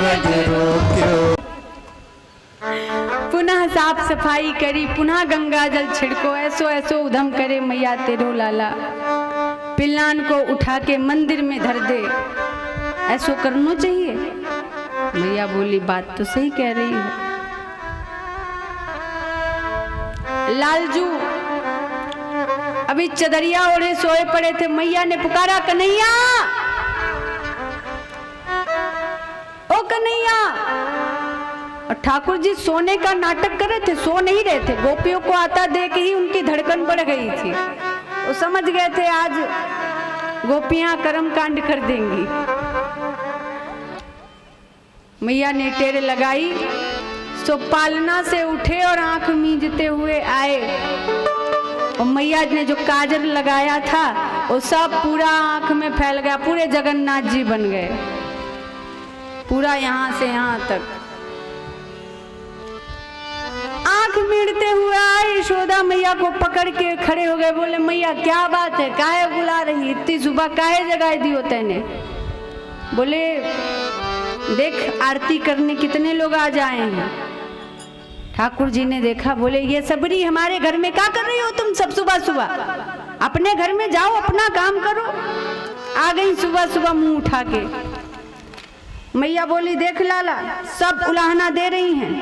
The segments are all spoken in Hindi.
काज रोक्यो। पुनः साफ सफाई करी, पुनः गंगा जल छिड़को, ऐसो ऐसो उधम करे मैया तेरो लाला। पिल्लान को उठा के मंदिर में धर दे, ऐसो करना चाहिए। मैया बोली बात तो सही कह रही है। लालजू अभी चदरिया ओढ़े सोए पड़े थे, मैया ने पुकारा कन्हैया, ओ कन्हैया। और ठाकुर जी सोने का नाटक कर रहे थे, सो नहीं रहे थे। गोपियों को आता देख ही उनकी धड़कन बढ़ गई थी। वो समझ गए थे आज गोपियां कर्म कांड कर देंगी। मैया ने टेरे लगाई, सो पालना से उठे और आंख मींजते हुए आए। और मैया ने जो काजल लगाया था वो सब पूरा आंख में फैल गया, पूरे जगन्नाथ जी बन गए, पूरा यहाँ से यहाँ तक। आंख मीड़ते हुए आए, यशोदा मैया को पकड़ के खड़े हो गए। बोले मैया क्या बात है, काहे बुला रही, इतनी सुबह काहे जगाए दियो तैने। बोले देख आरती करने कितने लोग आ जाए हैं। ठाकुर जी ने देखा, बोले ये सबरी हमारे घर में क्या कर रही हो तुम सब सुबह सुबह, अपने घर में जाओ अपना काम करो। आ गई सुबह सुबह मुंह उठा के। मैया बोली देख लाला सब उलाहना दे रही हैं,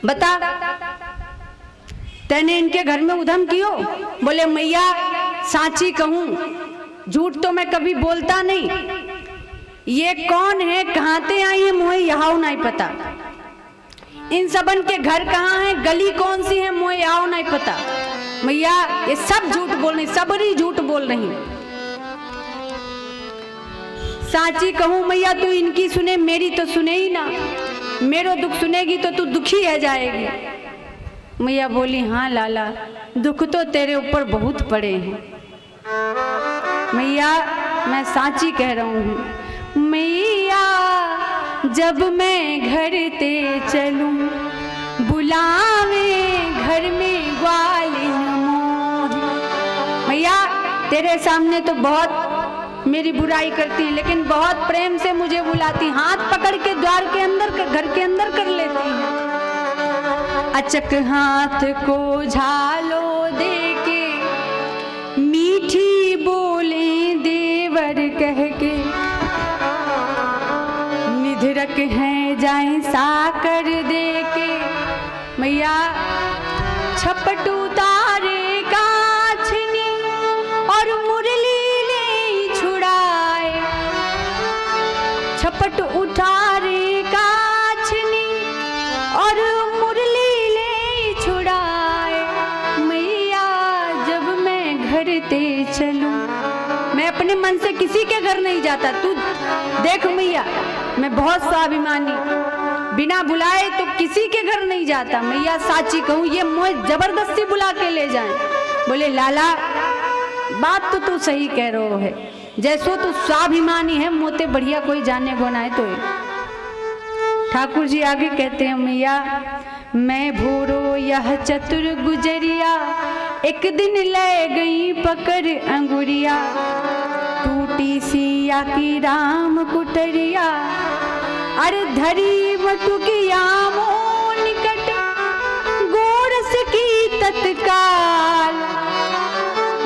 बता तैने इनके घर में उधम कियो। बोले मैया साची कहूं झूठ तो मैं कभी बोलता नहीं। ये कौन है, कहाँ से आई है, मुझे यहाँ नहीं पता। इन सबन के घर कहाँ है, गली कौन सी है, मुझे यहाँ नहीं पता। मैया ये सब झूठ बोल रही, सबरी झूठ बोल रही। साची कहूं मैया तू इनकी सुने, मेरी तो सुने ही ना। मेरो दुख सुनेगी तो तू दुखी है जाएगी। मैया बोली हाँ लाला दुख तो तेरे ऊपर बहुत पड़े हैं। मैया मैं साची कह रहा हूँ। मैया जब मैं घर ते चलूं बुलावे घर में ग्वालिन मोह। मैया तेरे सामने तो बहुत मेरी बुराई करती है, लेकिन बहुत प्रेम से मुझे बुलाती, हाथ पकड़ के द्वार के अंदर घर के अंदर कर लेती है। अचक हाथ को झालो दे के मीठी बोले देवर कह के, निधरक है जाए साकर दे के। मैया छपट उतारे काछनी और मुरली ले छुड़ाए। छपट उतारे काछनी और मुरली ले छुड़ाए। मैया जब मैं घर ते चलूं, मैं अपने मन से किसी के घर नहीं जाता। तू देख मैया मैं बहुत स्वाभिमानी, बिना बुलाए तो किसी के घर नहीं जाता। मैया साची कहूँ ये मुझे जबरदस्ती बुला के ले जाए। बोले लाला बात तो तू सही कह रहे है, जैसो तू स्वाभिमानी है मोते बढ़िया कोई जाने को ना है। तो ठाकुर जी आगे कहते हैं मैया मैं भोरो यह चतुर गुजरिया, एक दिन ले गई पकड़ अंगुरिया। टूटी सिया की राम कुटरिया, अरे धरी मटुकिया मो निकट गोरस की तत्काल।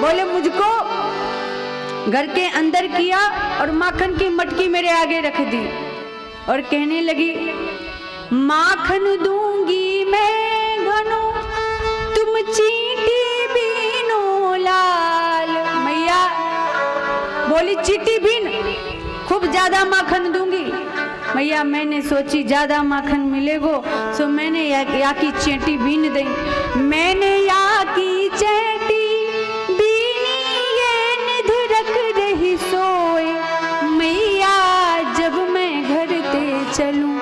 बोले मुझको घर के अंदर किया और माखन की मटकी मेरे आगे रख दी और कहने लगी माखन दूंगी मैं घनो, तुम चीटी बीनो लाल। मैया बोली चीटी बीन खूब ज्यादा माखन दूंगी। मैया मैंने सोची ज्यादा माखन मिलेगो, सो मैंने या की चेटी बीन दी। मैंने या की चेटी बीनी ये निधरक रही सोए। मैया जब मैं घर ते चलूं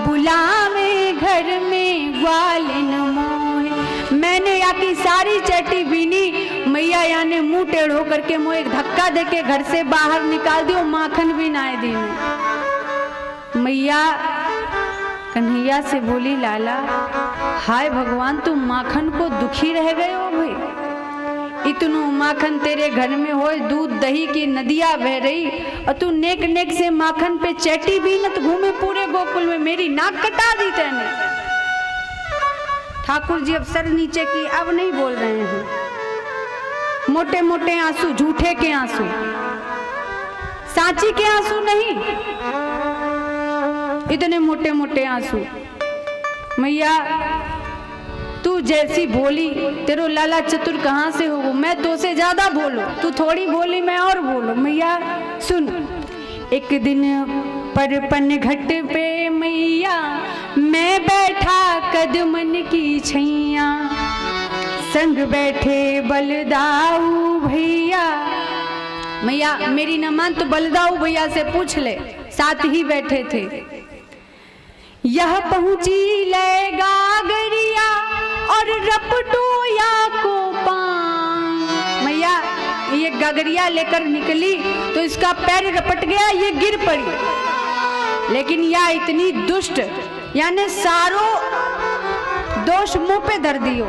बुलावे घर में ग्वालिन मोहे। मैंने या की सारी चेटी बीनी, मैया या ने मुंह टेढ़ होकर के मुझे धक्का देके घर से बाहर निकाल दियो, माखन भी ना दी। मैया कन्हैया से बोली लाला हाय भगवान तुम माखन को दुखी रह गए हो भाई, इतनो माखन तेरे घर में होए, दूध दही की नदियां बह रही, और तू नेक नेक से माखन पे चैटी बीनत घूमे पूरे गोकुल में, मेरी नाक कटा दी तेने। ठाकुर जी अब सर नीचे की, अब नहीं बोल रहे हैं। मोटे मोटे आंसू, झूठे के आंसू, सांची के आंसू नहीं, इतने मोटे मोटे आंसू। मैया तू जैसी बोली, तेरो लाला चतुर कहाँ से हो, मैं तो से ज्यादा बोलो, तू थोड़ी बोली मैं और बोलो। मैया सुन, एक दिन परपन घट पे मैया मैं बैठा कदमन की छैया, संग बैठे बलदाऊ भैया। मैया मेरी न मान तो बलदाऊ भैया से पूछ ले, साथ ही बैठे थे। यह पहुंची ले गागरिया और रपटोया को पांव। मैया ये गागरिया लेकर निकली तो इसका पैर रपट गया, ये गिर पड़ी। लेकिन यह इतनी दुष्ट, यानी सारो दोष मुंह पे धर दियो।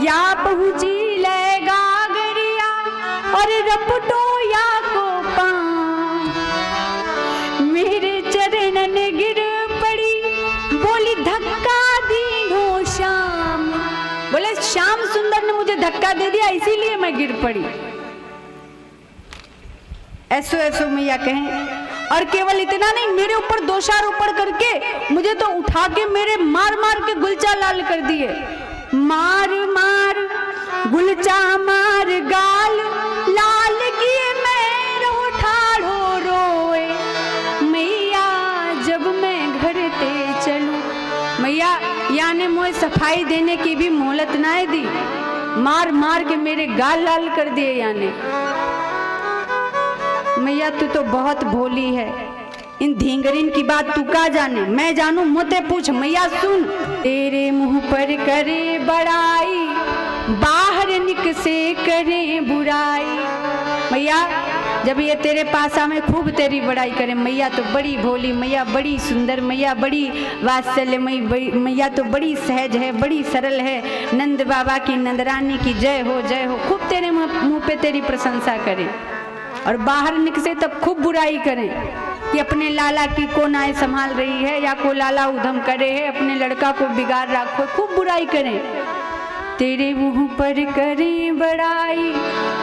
या पहुंची ले गागरिया और रपटोया को पांव, मेरे चरणन गिर पड़ी, बोली धक्का दी हो श्याम। बोले श्याम सुंदर ने मुझे धक्का दे दिया इसीलिए मैं गिर पड़ी। ऐसो ऐसो मैया कहें। और केवल इतना नहीं, मेरे ऊपर दोषारोपण करके मुझे तो उठा के मेरे मार मार के गुलचा लाल कर दिए। मार मार गुलचा मार गाल लाल किए, मैं रो ठाड़ो रोए मैया जब मैं घर ते चलूं। मैया याने मुझे सफाई देने की भी मोहलत ना दी, मार मार के मेरे गाल लाल कर दिए। याने मैया तू तो बहुत भोली है, इन धींगरीन की बात तू का जाने, मैं जानू मुझे पूछ। मैया सुन, तेरे मुंह पर करे बड़ाई, बाहर निक से करे बुराई। मैया जब ये तेरे पास में खूब तेरी बड़ाई करे। मैया तो बड़ी भोली, मैया बड़ी सुंदर, मैया बड़ी वात्सल्यमयी, मैया तो बड़ी सहज है, बड़ी सरल है। नंद बाबा की, नंदरानी की जय हो जय हो। खूब तेरे मुंह पे तेरी प्रशंसा करें और बाहर निक से तब खूब बुराई करें कि अपने लाला की को नाय संभाल रही है, या को लाला उधम करे है, अपने लड़का को बिगाड़ रखो, खूब बुराई करें। तेरे मुंह पर करें बड़ाई,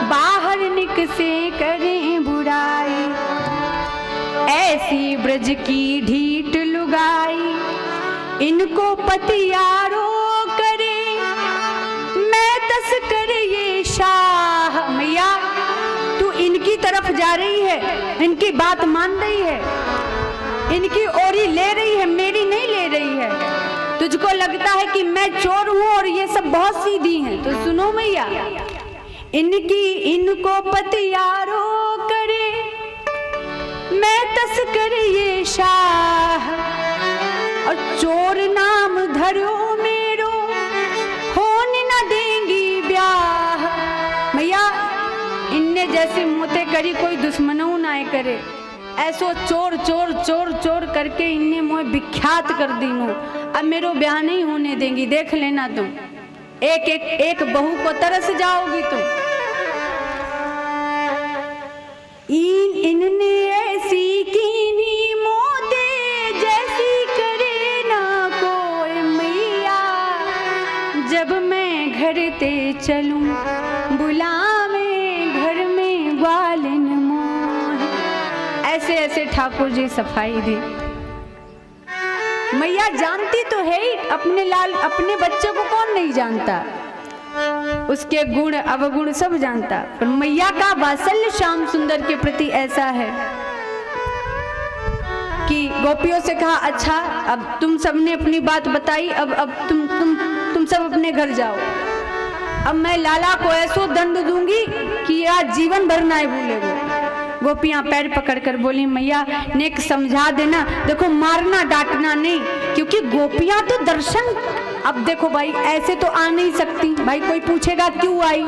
बाहर निक से करें बुराई, ऐसी ब्रज की ढीठ लुगाई, इनको पतियारो करे, मैं तस्कर ये शाह। मैया तू इनकी तरफ जा रही है, इनकी बात मान रही है, इनकी ओरी ले रही है, मेरी नहीं ले रही है। तुझको लगता है कि मैं चोर हूं और ये सब बहुत सीधी हैं, तो सुनो मैया, इनकी इनको पतियारो करे, मैं तस्कर ये शाह, और चोर नाम धरो मेरो, होने न देंगी ब्याह। मैया इनने जैसे मोते करी कोई दुश्मनों ना करे, ऐसो चोर चोर चोर चोर करके इनने मोह विख्यात कर दीनो। अब मेरो ब्याह नहीं होने देंगी, देख लेना तुम, एक एक एक बहू को तरस जाओगी तुम। इनने ऐसी कीनी मोते जैसी करे ना कोई मैया, जब मैं घर ते चलूं बुलावे घर में ग्वालिन मोह। ऐसे ऐसे ठाकुर जी सफाई दी। मैया जानती तो है ही, अपने लाल अपने बच्चे को कौन नहीं जानता, उसके गुण अवगुण सब जानता। पर मैया का वात्सल्य श्याम सुंदर के प्रति ऐसा है कि गोपियों से कहा, अच्छा अब तुम सबने अपनी बात बताई, अब तुम सब अपने घर जाओ। अब मैं लाला को ऐसो दंड दूंगी कि आज जीवन भर ना भूलेगा। गोपियां पैर पकड़कर बोली, मैया नेक समझा देना, देखो मारना डांटना नहीं, क्योंकि गोपियां तो दर्शन, अब देखो भाई ऐसे तो आ नहीं सकती, भाई कोई पूछेगा क्यों आई,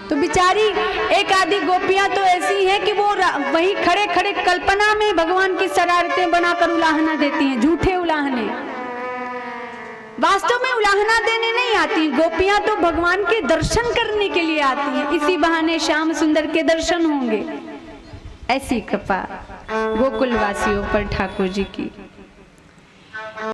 तो बेचारी एक आधी गोपियां तो ऐसी हैं कि वो वहीं खड़े खड़े कल्पना में भगवान की शरारतें बनाकर उलाहना देती हैं, झूठे उलाहने। वास्तव में उलाहना देने नहीं आती, गोपियां तो भगवान के दर्शन करने के लिए आती हैं, इसी बहाने श्याम सुंदर के दर्शन होंगे। ऐसी कृपा गोकुल वासियों पर ठाकुर जी की।